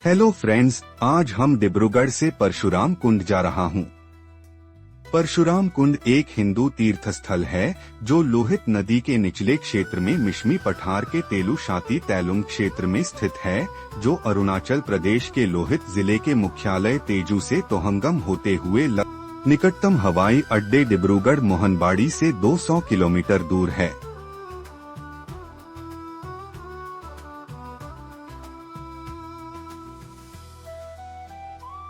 Hello friends, आज हम डिब्रूगढ़ से परशुराम कुंड जा रहा हूँ। परशुराम कुंड एक हिंदू तीर्थ स्थल है जो लोहित नदी के निचले क्षेत्र में मिशमी पठार के तेलुशाती तैलुंग क्षेत्र में स्थित है, जो अरुणाचल प्रदेश के लोहित जिले के मुख्यालय तेजू से तोहंगम होते हुए निकटतम हवाई अड्डे डिब्रूगढ़ मोहनबाड़ी से 200 किलोमीटर दूर है।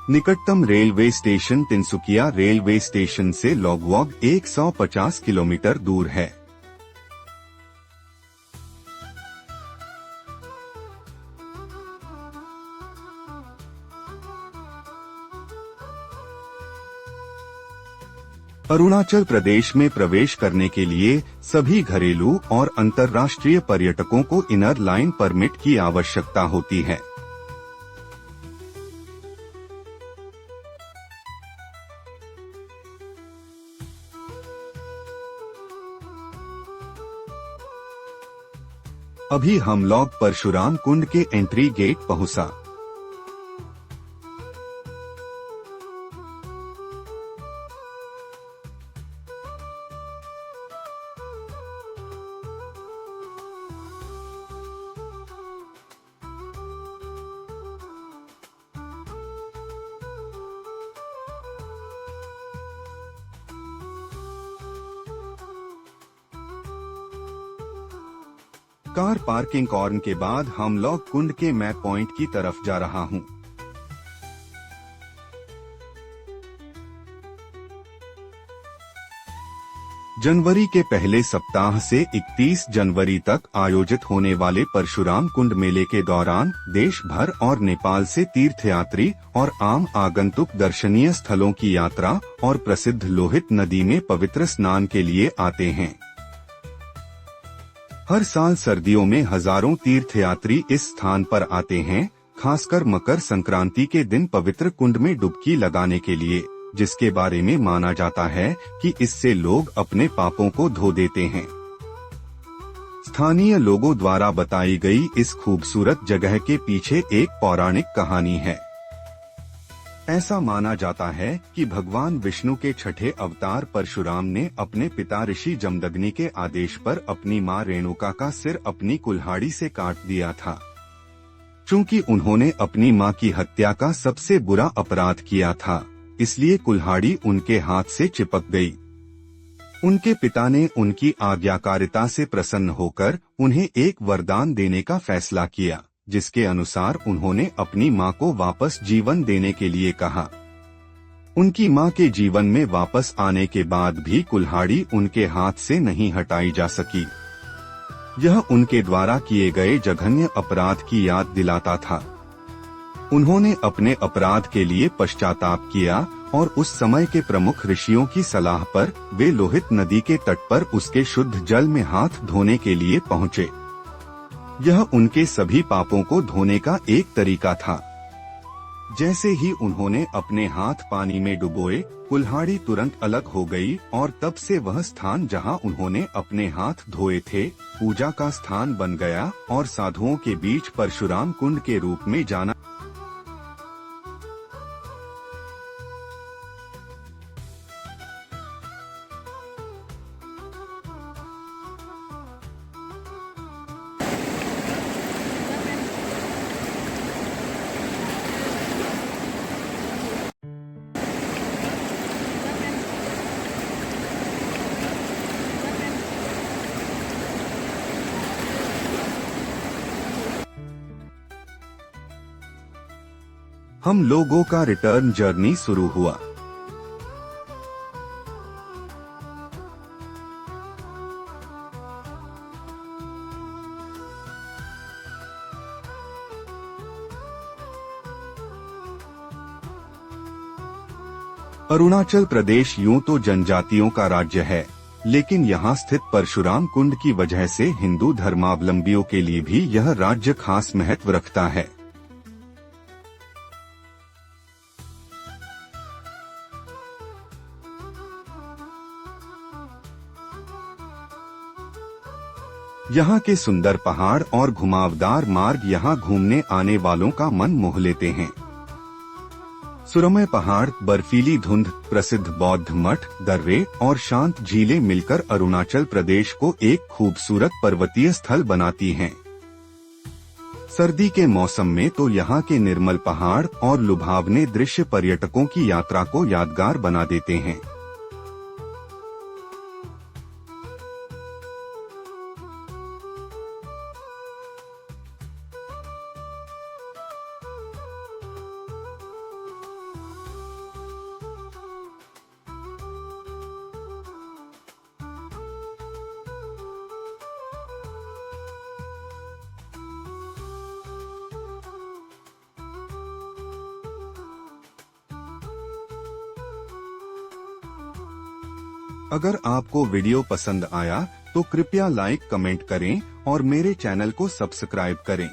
निकटतम railway station Tinsukia railway station से लगभग 150 किलोमीटर दूर है। अरुणाचल प्रदेश में प्रवेश करने के लिए सभी घरेलू और अंतर्राष्ट्रीय पर्यटकों को इनर लाइन परमिट की आवश्यकता होती है। अभी हम लोग परशुराम कुंड के एंट्री गेट पहुंचा। कार पार्किंग कॉर्न के बाद हम लोग कुंड के मैप पॉइंट की तरफ जा रहा हूँ। जनवरी के पहले सप्ताह से 31 जनवरी तक आयोजित होने वाले परशुराम कुंड मेले के दौरान देश भर और नेपाल से तीर्थयात्री और आम आगंतुक दर्शनीय स्थलों की यात्रा और प्रसिद्ध लोहित नदी में पवित्र स्नान के लिए आते हैं। हर साल सर्दियों में हजारों तीर्थयात्री इस स्थान पर आते हैं, खासकर मकर संक्रांति के दिन पवित्र कुंड में डुबकी लगाने के लिए, जिसके बारे में माना जाता है कि इससे लोग अपने पापों को धो देते हैं। स्थानीय लोगों द्वारा बताई गई इस खूबसूरत जगह के पीछे एक पौराणिक कहानी है। ऐसा माना जाता है कि भगवान विष्णु के छठे अवतार परशुराम ने अपने पिता ऋषि जमदग्नि के आदेश पर अपनी मां रेणुका का सिर अपनी कुल्हाड़ी से काट दिया था। चूंकि उन्होंने अपनी मां की हत्या का सबसे बुरा अपराध किया था, इसलिए कुल्हाड़ी उनके हाथ से चिपक गई। उनके पिता ने उनकी आज्ञाकारिता से प्रसन्न होकर उन्हें एक वरदान देने का फैसला किया, जिसके अनुसार उन्होंने अपनी मां को वापस जीवन देने के लिए कहा। उनकी मां के जीवन में वापस आने के बाद भी कुल्हाड़ी उनके हाथ से नहीं हटाई जा सकी। यह उनके द्वारा किए गए जघन्य अपराध की याद दिलाता था। उन्होंने अपने अपराध के लिए पश्चाताप किया और उस समय के प्रमुख ऋषियों की सलाह पर वे लोहित नदी के तट पर उसके शुद्ध जल में हाथ धोने के लिए पहुँचे। यह उनके सभी पापों को धोने का एक तरीका था। जैसे ही उन्होंने अपने हाथ पानी में डुबोए, कुल्हाड़ी तुरंत अलग हो गई और तब से वह स्थान जहां उन्होंने अपने हाथ धोए थे, पूजा का स्थान बन गया और साधुओं के बीच परशुराम कुंड के रूप में जाना। हम लोगों का रिटर्न जर्नी शुरू हुआ। अरुणाचल प्रदेश यूं तो जनजातियों का राज्य है, लेकिन यहाँ स्थित परशुराम कुंड की वजह से हिंदू धर्मावलंबियों के लिए भी यह राज्य खास महत्व रखता है। यहाँ के सुंदर पहाड़ और घुमावदार मार्ग यहाँ घूमने आने वालों का मन मोह लेते हैं। सुरमय पहाड़, बर्फीली धुंध, प्रसिद्ध बौद्ध मठ, दर्रे और शांत झीलें मिलकर अरुणाचल प्रदेश को एक खूबसूरत पर्वतीय स्थल बनाती हैं। सर्दी के मौसम में तो यहाँ के निर्मल पहाड़ और लुभावने दृश्य पर्यटकों की यात्रा को यादगार बना देते हैं। अगर आपको वीडियो पसंद आया तो कृपया लाइक, कमेंट करें और मेरे चैनल को सब्सक्राइब करें।